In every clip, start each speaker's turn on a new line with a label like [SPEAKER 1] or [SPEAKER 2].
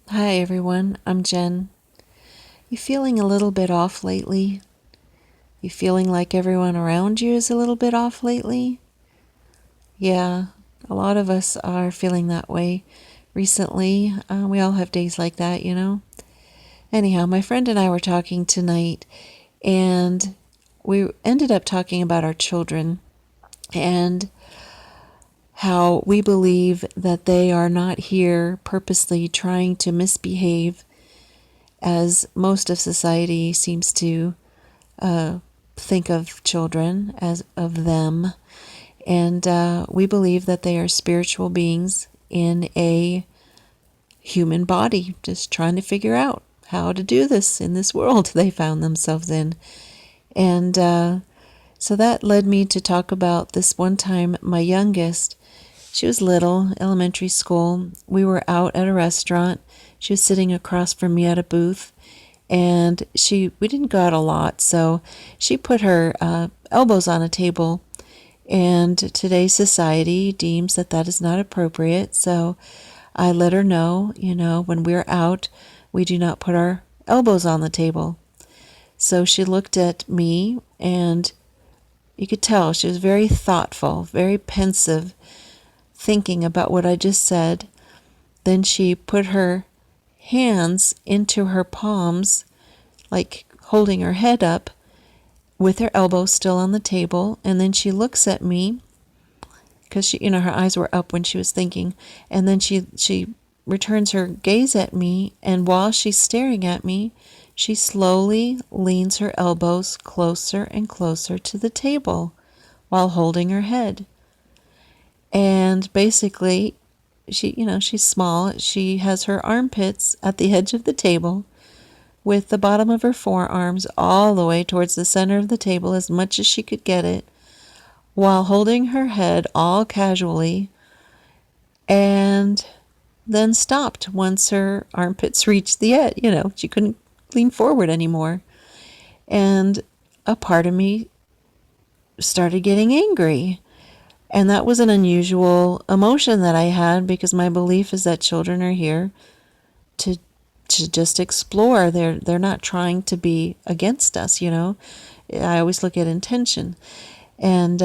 [SPEAKER 1] Hi everyone, I'm Jen. You feeling a little bit off lately? You feeling like everyone around you is a little bit off lately? Yeah, a lot of us are feeling that way recently. We all have days like that. Anyhow, my friend and I were talking tonight, and we ended up talking about our children and how we believe that they are not here purposely trying to misbehave, as most of society seems to uh, think of children as of them. And we believe that they are spiritual beings in a human body, just trying to figure out how to do this in this world they found themselves in. And so that led me to talk about this one time. My youngest, she was little, elementary school. We were out at a restaurant. She was sitting across from me at a booth, and we didn't go out a lot, so she put her elbows on a table, and today's society deems that that is not appropriate. So I let her know, when we're out, we do not put our elbows on the table. So she looked at me, and you could tell she was very thoughtful, very pensive, thinking about what I just said. Then she put her hands into her palms, like holding her head up, with her elbow still on the table, and then she looks at me because her eyes were up when she was thinking, and then she returns her gaze at me, and while she's staring at me, she slowly leans her elbows closer and closer to the table while holding her head. And basically, she's small. She has her armpits at the edge of the table, with the bottom of her forearms all the way towards the center of the table as much as she could get it, while holding her head all casually, and then stopped once her armpits reached the edge. She couldn't lean forward anymore. And a part of me started getting angry. And that was an unusual emotion that I had, because my belief is that children are here to just explore. They're not trying to be against us. I always look at intention. And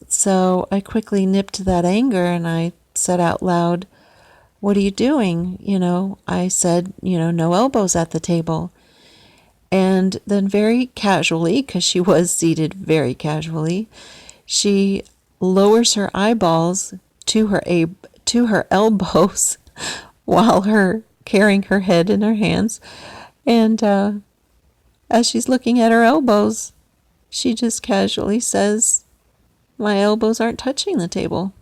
[SPEAKER 1] so I quickly nipped that anger, and I said out loud, "What are you doing?" I said, "No elbows at the table." And then very casually, because she was seated very casually, she lowers her eyeballs to her elbows while her carrying her head in her hands. And as she's looking at her elbows, she just casually says, "My elbows aren't touching the table."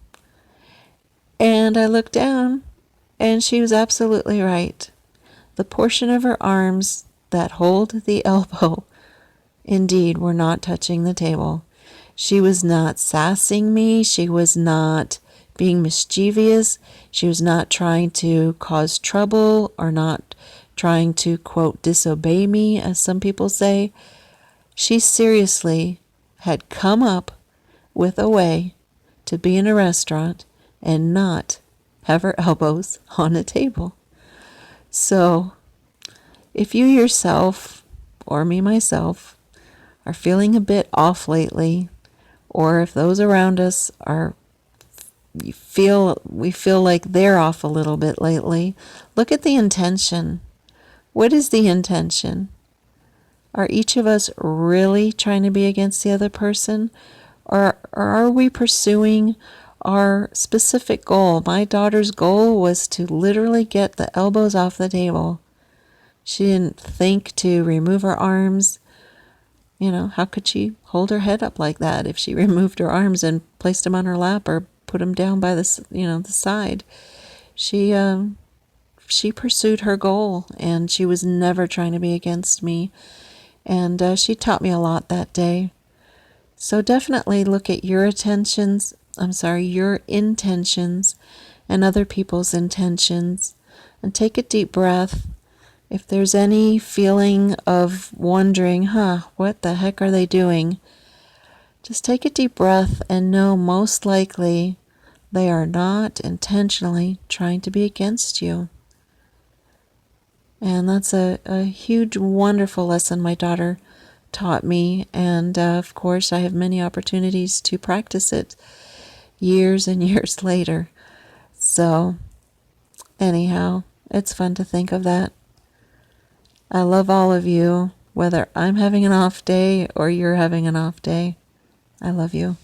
[SPEAKER 1] And I looked down, and she was absolutely right. The portion of her arms that hold the elbow indeed were not touching the table. She was not sassing me. She was not being mischievous. She was not trying to cause trouble, or not trying to, quote, disobey me, as some people say. She seriously had come up with a way to be in a restaurant and not have her elbows on a table. So, if you yourself, or me myself, are feeling a bit off lately, or if those around us we feel like they're off a little bit lately, look at the intention. What is the intention? Are each of us really trying to be against the other person? Or are we pursuing our specific goal? My daughter's goal was to literally get the elbows off the table. She didn't think to remove her arms. How could she hold her head up like that if she removed her arms and placed them on her lap, or put them down by the side? She pursued her goal, and she was never trying to be against me. And she taught me a lot that day. So definitely look at your intentions and other people's intentions, and take a deep breath. If there's any feeling of wondering, what the heck are they doing? Just take a deep breath and know most likely they are not intentionally trying to be against you. And that's a huge, wonderful lesson my daughter taught me. And of course, I have many opportunities to practice it years and years later. So, anyhow, it's fun to think of that. I love all of you, whether I'm having an off day or you're having an off day. I love you.